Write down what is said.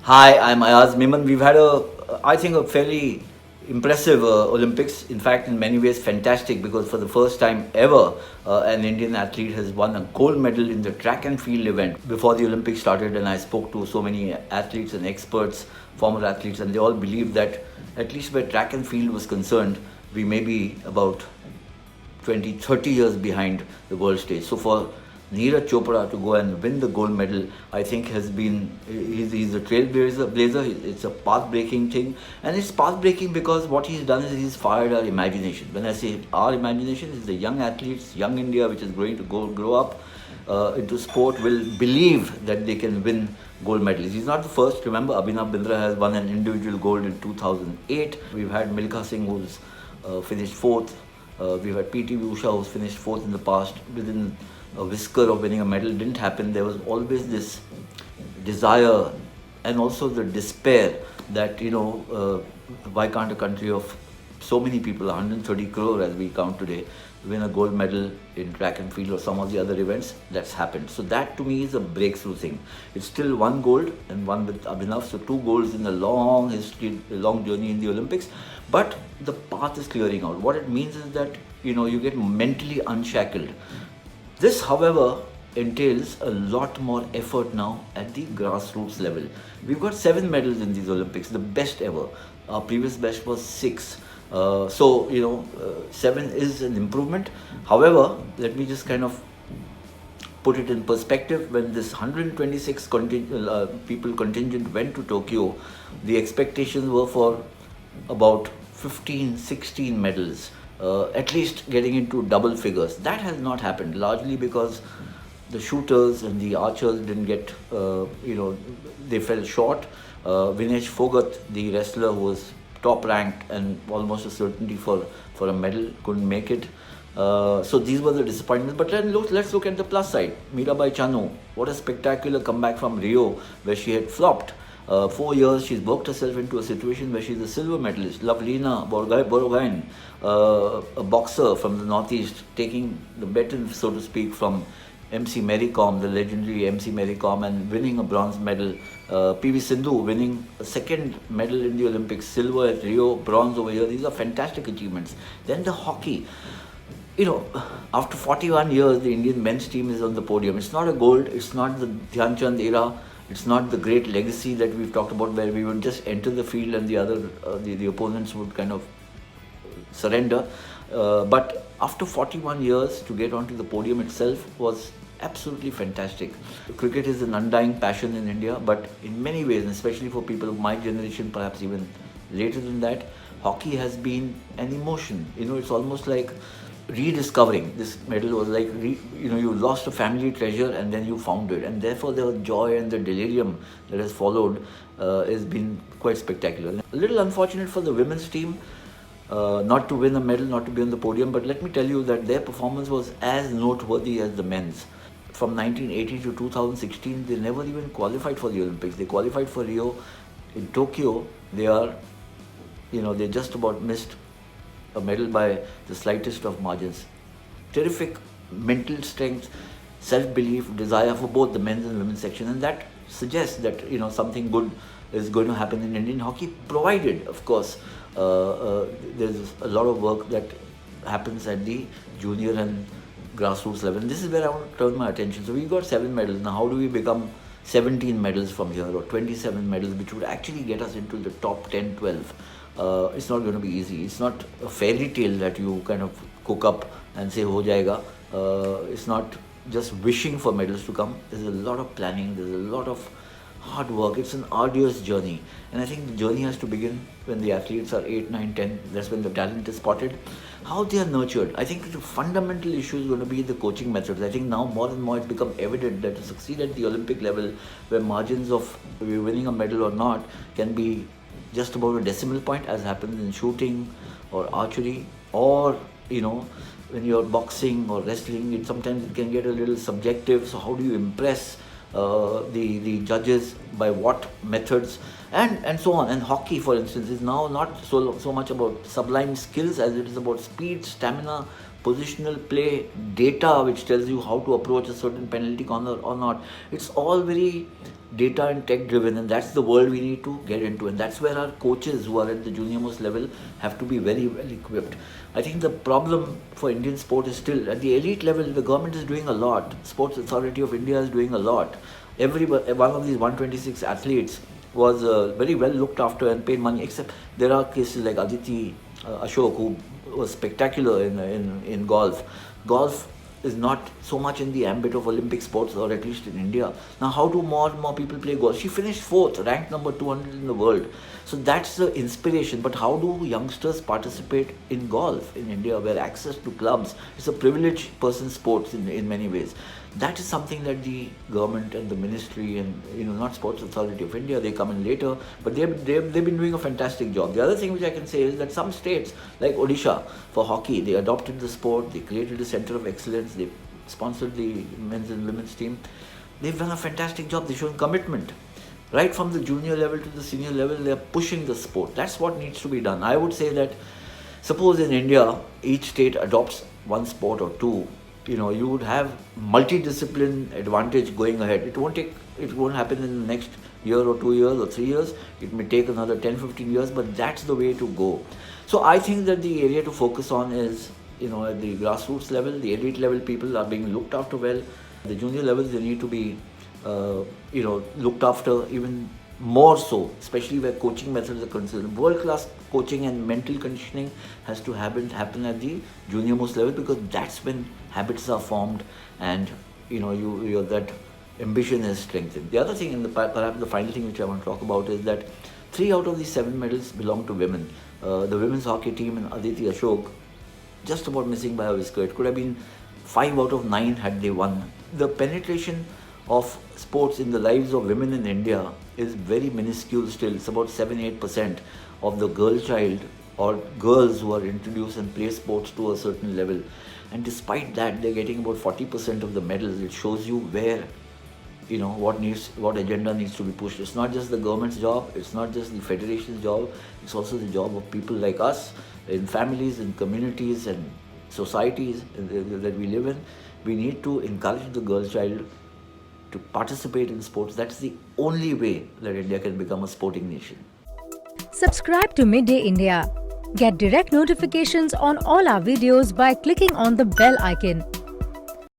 Hi, I'm Ayaz Miman. We've had I think, a fairly impressive Olympics. In fact, in many ways, fantastic because for the first time ever, an Indian athlete has won a gold medal in the track and field event. Before the Olympics started, and I spoke to so many athletes and experts, former athletes, and they all believe that at least where track and field was concerned, we may be about 20, 30 years behind the world stage. So for Neeraj Chopra to go and win the gold medal, I think has been, he's a trailblazer. It's a path-breaking thing, and it's path-breaking because what he's done is he's fired our imagination. When I say our imagination, is the young athletes, young India, which is going to grow up into sport, will believe that they can win gold medals. He's not the first. Remember, Abhinav Bindra has won an individual gold in 2008. We've had Milkha Singh, who's finished fourth. We've had PT Usha, who's finished fourth in the past. Within a whisker of winning a medal didn't happen. There was always this desire and also the despair that, why can't a country of so many people, 130 crore as we count today, win a gold medal in track and field or some of the other events. That's happened. So that to me is a breakthrough thing. It's still one gold and one with Abhinav. So two golds in a long history, a long journey in the Olympics. But the path is clearing out. What it means is that, you get mentally unshackled. This, however, entails a lot more effort now at the grassroots level. We've got 7 medals in these Olympics, the best ever. Our previous best was 6. 7 is an improvement. However, let me just kind of put it in perspective. When this 126 people contingent went to Tokyo, the expectations were for about 15, 16 medals, at least getting into double figures. That has not happened, largely because the shooters and the archers didn't get, they fell short. Vinesh Phogat, the wrestler who was top ranked and almost a certainty for a medal, couldn't make it. So these were the disappointments. But let's look at the plus side. Mirabai Chanu, what a spectacular comeback from Rio, where she had flopped. 4 years, she's worked herself into a situation where she's a silver medalist. Lovelina Borogain, a boxer from the Northeast, taking the baton, so to speak, from MC Mary Kom, the legendary MC Mary Kom, and winning a bronze medal. PV Sindhu winning a second medal in the Olympics, silver at Rio, bronze over here. These are fantastic achievements. Then the hockey. After 41 years, the Indian men's team is on the podium. It's not a gold, it's not the Dhyan Chand era, it's not the great legacy that we've talked about, where we would just enter the field and the opponents would kind of surrender. But after 41 years, to get onto the podium itself was absolutely fantastic. Cricket is an undying passion in India, but in many ways, and especially for people of my generation, perhaps even later than that, hockey has been an emotion. It's almost like rediscovering. This medal was like, you lost a family treasure and then you found it. And therefore the joy and the delirium that has followed has been quite spectacular. A little unfortunate for the women's team, not to win a medal, not to be on the podium, but let me tell you that their performance was as noteworthy as the men's. From 1980 to 2016, they never even qualified for the Olympics. They qualified for Rio. In Tokyo, they just about missed a medal by the slightest of margins. Terrific mental strength, self-belief, desire for both the men's and women's section, and that suggests that something good is going to happen in Indian hockey, provided, of course, there's a lot of work that happens at the junior and grassroots level. And this is where I want to turn my attention. So we've got 7 medals. Now how do we become 17 medals from here, or 27 medals, which would actually get us into the top 10, 12? It's not going to be easy. It's not a fairy tale that you kind of cook up and say ho jayega. It's not just wishing for medals to come. There's a lot of planning. There's a lot of hard work. It's an arduous journey, and I think the journey has to begin when the athletes are 8, 9, 10. That's when the talent is spotted. How they are nurtured. I think the fundamental issue is going to be the coaching methods. I think now more and more it's become evident that to succeed at the Olympic level, where margins of winning a medal or not can be just about a decimal point, as happens in shooting or archery, or when you're boxing or wrestling, sometimes it can get a little subjective. So how do you impress the judges, by what methods? and so on. And hockey, for instance, is now not so much about sublime skills as it is about speed, stamina, positional play, data which tells you how to approach a certain penalty corner or not. It's all very data and tech driven, and that's the world we need to get into, and that's where our coaches who are at the junior most level have to be very well equipped. I think the problem for Indian sport is still at the elite level. The government is doing a lot. Sports Authority of India is doing a lot. Every one of these 126 athletes was very well looked after and paid money, except there are cases like Aditi Ashok, who was spectacular in golf. Golf is not so much in the ambit of Olympic sports, or at least in India. Now, how do more and more people play golf? She finished 4th, ranked number 200 in the world. So that's the inspiration. But how do youngsters participate in golf in India, where access to clubs is a privileged person's sport in many ways? That is something that the government and the ministry and not Sports Authority of India, they come in later, but they've been doing a fantastic job. The other thing which I can say is that some states like Odisha for hockey, they adopted the sport, they created a center of excellence, they sponsored the men's and women's team. They've done a fantastic job. They've shown commitment. Right from the junior level to the senior level, they're pushing the sport. That's what needs to be done. I would say that suppose in India, each state adopts one sport or two, you would have multidiscipline advantage going ahead. It won't happen in the next year or 2 years or 3 years. It may take another 10, 15 years, but that's the way to go. So I think that the area to focus on is, at the grassroots level, the elite level people are being looked after well. The junior levels, they need to be, looked after even more so, especially where coaching methods are concerned. World-class coaching and mental conditioning has to happen at the junior most level, because that's when habits are formed and that ambition is strengthened. The other thing, and perhaps the final thing which I want to talk about, is that 3 out of the 7 medals belong to women. The women's hockey team and Aditi Ashok, just about missing by a whisker. It could have been 5 out of 9 had they won. The penetration of sports in the lives of women in India is very minuscule still. It's about 7-8% of the girl child or girls who are introduced and play sports to a certain level. And despite that, they're getting about 40% of the medals. It shows you where, what agenda needs to be pushed. It's not just the government's job, it's not just the federation's job, it's also the job of people like us, in families, in communities and societies that we live in. We need to encourage the girl child to participate in sports. That's the only way that India can become a sporting nation. Subscribe to Midday India. Get direct notifications on all our videos by clicking on the bell icon.